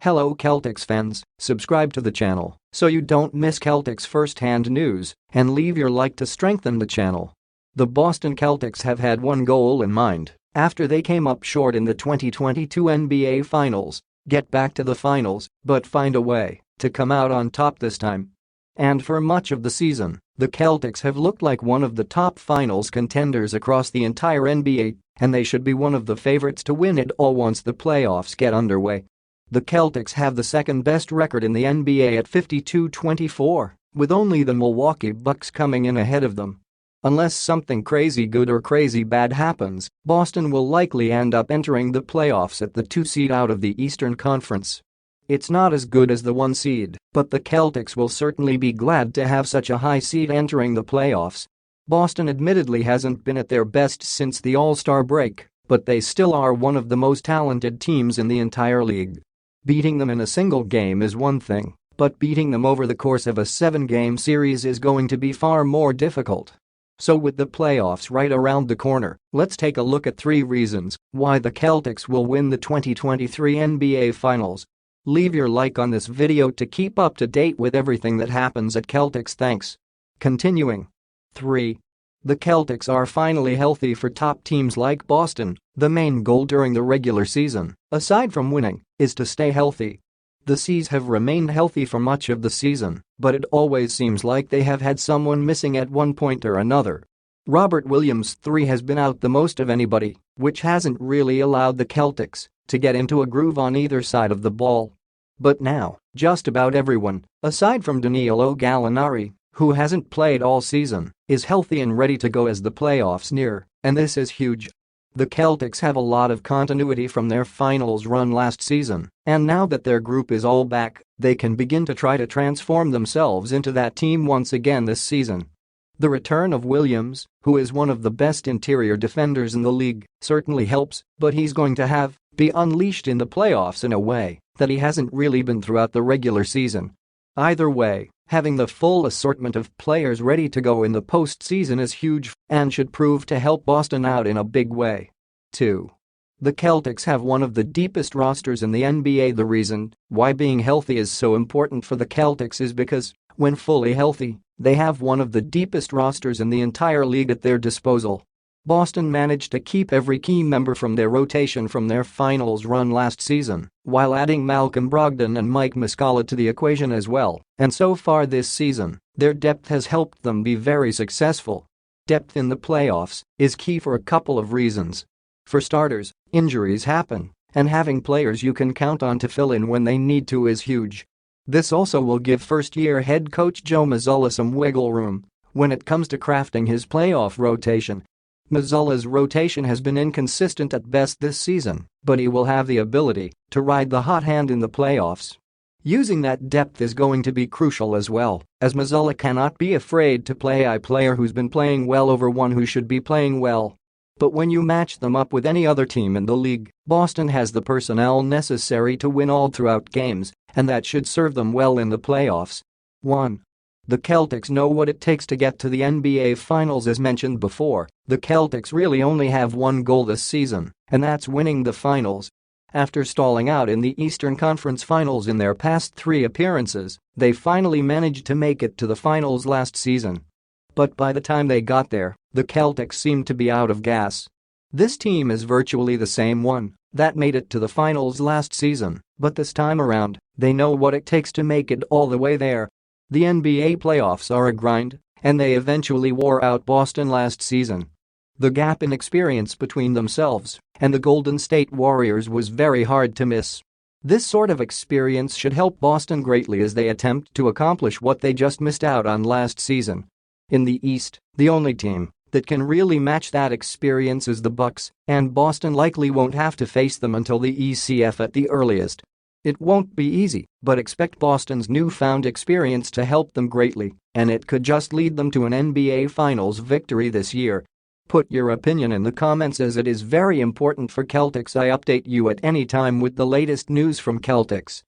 Hello Celtics fans, subscribe to the channel so you don't miss Celtics first-hand news and leave your like to strengthen the channel. The Boston Celtics have had one goal in mind after they came up short in the 2022 NBA Finals: get back to the finals but find a way to come out on top this time. And for much of the season, the Celtics have looked like one of the top finals contenders across the entire NBA, and they should be one of the favorites to win it all once the playoffs get underway. The Celtics have the second-best record in the NBA at 52-24, with only the Milwaukee Bucks coming in ahead of them. Unless something crazy good or crazy bad happens, Boston will likely end up entering the playoffs at the 2 seed out of the Eastern Conference. It's not as good as the 1 seed, but the Celtics will certainly be glad to have such a high seed entering the playoffs. Boston admittedly hasn't been at their best since the All-Star break, but they still are one of the most talented teams in the entire league. Beating them in a single game is one thing, but beating them over the course of a 7-game series is going to be far more difficult. So with the playoffs right around the corner, let's take a look at 3 reasons why the Celtics will win the 2023 NBA Finals. Leave your like on this video to keep up to date with everything that happens at Celtics. Thanks. Continuing. 3. The Celtics are finally healthy for top teams like Boston. The main goal during the regular season, aside from winning, is to stay healthy. The C's have remained healthy for much of the season, but it always seems like they have had someone missing at one point or another. Robert Williams III has been out the most of anybody, which hasn't really allowed the Celtics to get into a groove on either side of the ball. But now, just about everyone, aside from Danilo Gallinari, who hasn't played all season, is healthy and ready to go as the playoffs near, and this is huge. The Celtics have a lot of continuity from their finals run last season, and now that their group is all back, they can begin to try to transform themselves into that team once again this season. The return of Williams, who is one of the best interior defenders in the league, certainly helps, but he's going to be unleashed in the playoffs in a way that he hasn't really been throughout the regular season. Either way, having the full assortment of players ready to go in the postseason is huge and should prove to help Boston out in a big way. 2. The Celtics have one of the deepest rosters in the NBA. The reason why being healthy is so important for the Celtics is because, when fully healthy, they have one of the deepest rosters in the entire league at their disposal. Boston managed to keep every key member from their rotation from their finals run last season, while adding Malcolm Brogdon and Mike Muscala to the equation as well, and so far this season, their depth has helped them be very successful. Depth in the playoffs is key for a couple of reasons. For starters, injuries happen, and having players you can count on to fill in when they need to is huge. This also will give first-year head coach Joe Mazzulla some wiggle room when it comes to crafting his playoff rotation. Mazzulla's rotation has been inconsistent at best this season, but he will have the ability to ride the hot hand in the playoffs. Using that depth is going to be crucial as well, as Mazzulla cannot be afraid to play a player who's been playing well over one who should be playing well. But when you match them up with any other team in the league, Boston has the personnel necessary to win all throughout games, and that should serve them well in the playoffs. 1. The Celtics know what it takes to get to the NBA Finals. As mentioned before, the Celtics really only have one goal this season, and that's winning the finals. After stalling out in the Eastern Conference Finals in their past 3 appearances, they finally managed to make it to the finals last season. But by the time they got there, the Celtics seemed to be out of gas. This team is virtually the same one that made it to the finals last season, but this time around, they know what it takes to make it all the way there. The NBA playoffs are a grind, and they eventually wore out Boston last season. The gap in experience between themselves and the Golden State Warriors was very hard to miss. This sort of experience should help Boston greatly as they attempt to accomplish what they just missed out on last season. In the East, the only team that can really match that experience is the Bucks, and Boston likely won't have to face them until the ECF at the earliest. It won't be easy, but expect Boston's newfound experience to help them greatly, and it could just lead them to an NBA Finals victory this year. Put your opinion in the comments, as it is very important for Celtics. I update you at any time with the latest news from Celtics.